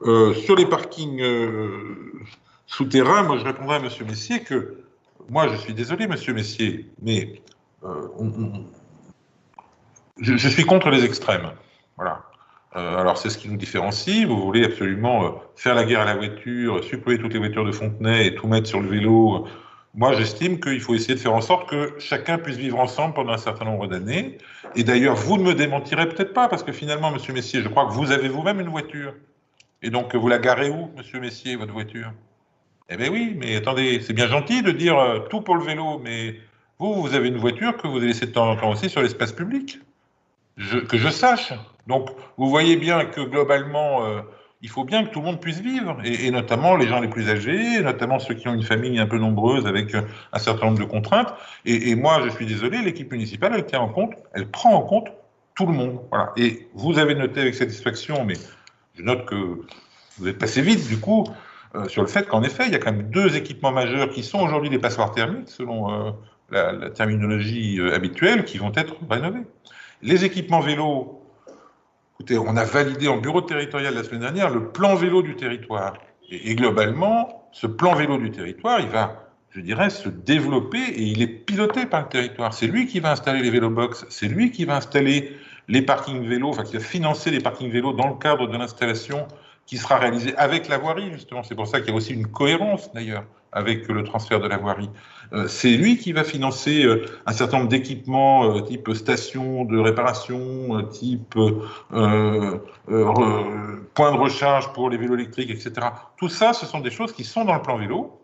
Sur les parkings souterrains, moi je répondrai à M. Messier que moi je suis désolé, M. Messier, mais je suis contre les extrêmes. Voilà. Alors c'est ce qui nous différencie. Vous voulez absolument faire la guerre à la voiture, supprimer toutes les voitures de Fontenay et tout mettre sur le vélo. Moi, j'estime qu'il faut essayer de faire en sorte que chacun puisse vivre ensemble pendant un certain nombre d'années. Et d'ailleurs, vous ne me démentirez peut-être pas, parce que finalement, M. Messier, je crois que vous avez vous-même une voiture. Et donc, vous la garez où, M. Messier, votre voiture? Eh bien oui, mais attendez, c'est bien gentil de dire tout pour le vélo, mais vous avez une voiture que vous laissez de temps en temps aussi sur l'espace public. Que je sache. Donc, vous voyez bien que globalement, il faut bien que tout le monde puisse vivre, et notamment les gens les plus âgés, notamment ceux qui ont une famille un peu nombreuse avec un certain nombre de contraintes. Et moi, je suis désolé, l'équipe municipale, elle tient en compte, elle prend en compte tout le monde. Voilà. Et vous avez noté avec satisfaction, mais je note que vous êtes passé vite, du coup, sur le fait qu'en effet, il y a quand même deux équipements majeurs qui sont aujourd'hui des passoires thermiques, selon la terminologie habituelle, qui vont être rénovés. Les équipements vélos, écoutez, on a validé en bureau territorial la semaine dernière le plan vélo du territoire. Et globalement, ce plan vélo du territoire, il va, je dirais, se développer et il est piloté par le territoire. C'est lui qui va installer les vélobox, c'est lui qui va installer les parkings vélos, enfin qui va financer les parkings vélos dans le cadre de l'installation qui sera réalisée avec la voirie, justement. C'est pour ça qu'il y a aussi une cohérence, d'ailleurs, avec le transfert de la voirie. C'est lui qui va financer un certain nombre d'équipements type station de réparation, type point de recharge pour les vélos électriques, etc. Tout ça, ce sont des choses qui sont dans le plan vélo.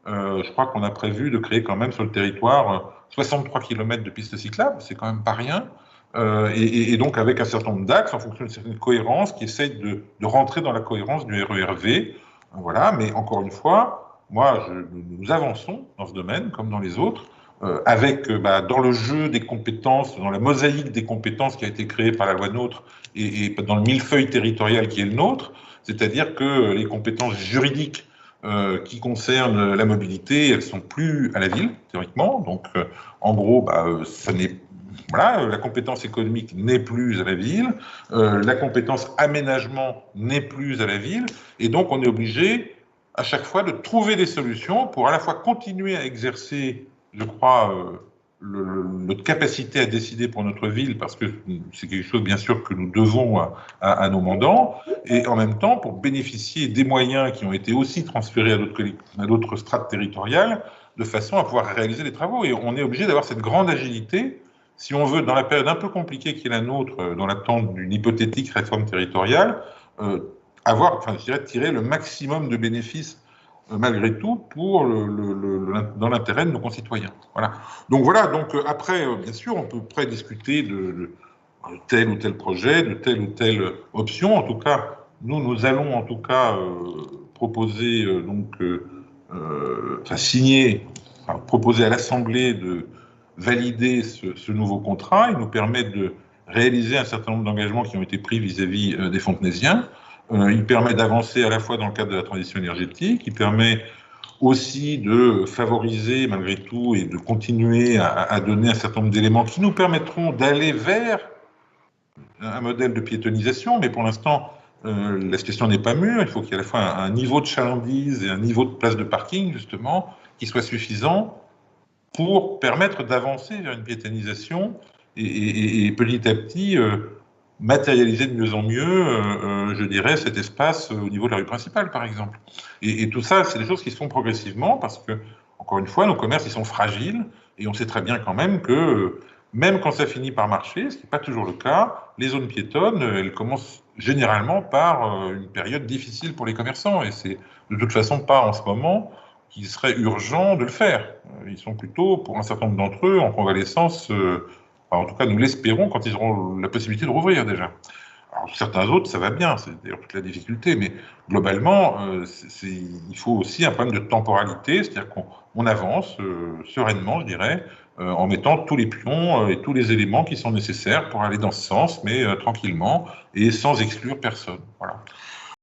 Je crois qu'on a prévu de créer quand même sur le territoire 63 km de pistes cyclables, c'est quand même pas rien. Et donc avec un certain nombre d'axes en fonction d'une certaine cohérence qui essaye de rentrer dans la cohérence du RERV. Voilà, mais encore une fois, nous avançons dans ce domaine, comme dans les autres, avec dans le jeu des compétences, dans la mosaïque des compétences qui a été créée par la loi NOTRe et dans le millefeuille territorial qui est le nôtre, c'est-à-dire que les compétences juridiques qui concernent la mobilité, elles sont plus à la ville, théoriquement. Donc, en gros, ça n'est voilà, la compétence économique n'est plus à la ville, la compétence aménagement n'est plus à la ville, et donc on est obligé à chaque fois de trouver des solutions pour à la fois continuer à exercer, je crois, notre capacité à décider pour notre ville, parce que c'est quelque chose, bien sûr, que nous devons à nos mandants, et en même temps pour bénéficier des moyens qui ont été aussi transférés à d'autres strates territoriales, de façon à pouvoir réaliser les travaux. Et on est obligé d'avoir cette grande agilité, si on veut, dans la période un peu compliquée qui est la nôtre, dans l'attente d'une hypothétique réforme territoriale, je dirais, tirer le maximum de bénéfices malgré tout pour dans l'intérêt de nos concitoyens. Voilà. Donc voilà, après, bien sûr, on peut discuter de tel ou tel projet, de telle ou telle option. En tout cas, nous allons en tout cas proposer, proposer à l'Assemblée de valider ce nouveau contrat. Il nous permet de réaliser un certain nombre d'engagements qui ont été pris vis-à-vis des Fontenaisiens. Il permet d'avancer à la fois dans le cadre de la transition énergétique, il permet aussi de favoriser malgré tout et de continuer à donner un certain nombre d'éléments qui nous permettront d'aller vers un modèle de piétonisation, mais pour l'instant, la situation n'est pas mûre. Il faut qu'il y ait à la fois un niveau de chalandise et un niveau de place de parking, justement, qui soit suffisant pour permettre d'avancer vers une piétonisation et petit à petit matérialiser de mieux en mieux, je dirais, cet espace au niveau de la rue principale, par exemple. Et tout ça, c'est des choses qui se font progressivement parce que, encore une fois, nos commerces, ils sont fragiles et on sait très bien quand même que, même quand ça finit par marcher, ce qui n'est pas toujours le cas, les zones piétonnes, elles commencent généralement par une période difficile pour les commerçants et c'est de toute façon pas en ce moment qu'il serait urgent de le faire. Ils sont plutôt, pour un certain nombre d'entre eux, en convalescence, en tout cas, nous l'espérons quand ils auront la possibilité de rouvrir déjà. Alors, certains autres, ça va bien, c'est d'ailleurs toute la difficulté, mais globalement, il faut aussi un problème de temporalité, c'est-à-dire qu'on avance sereinement, je dirais, en mettant tous les pions et tous les éléments qui sont nécessaires pour aller dans ce sens, mais tranquillement et sans exclure personne. Voilà.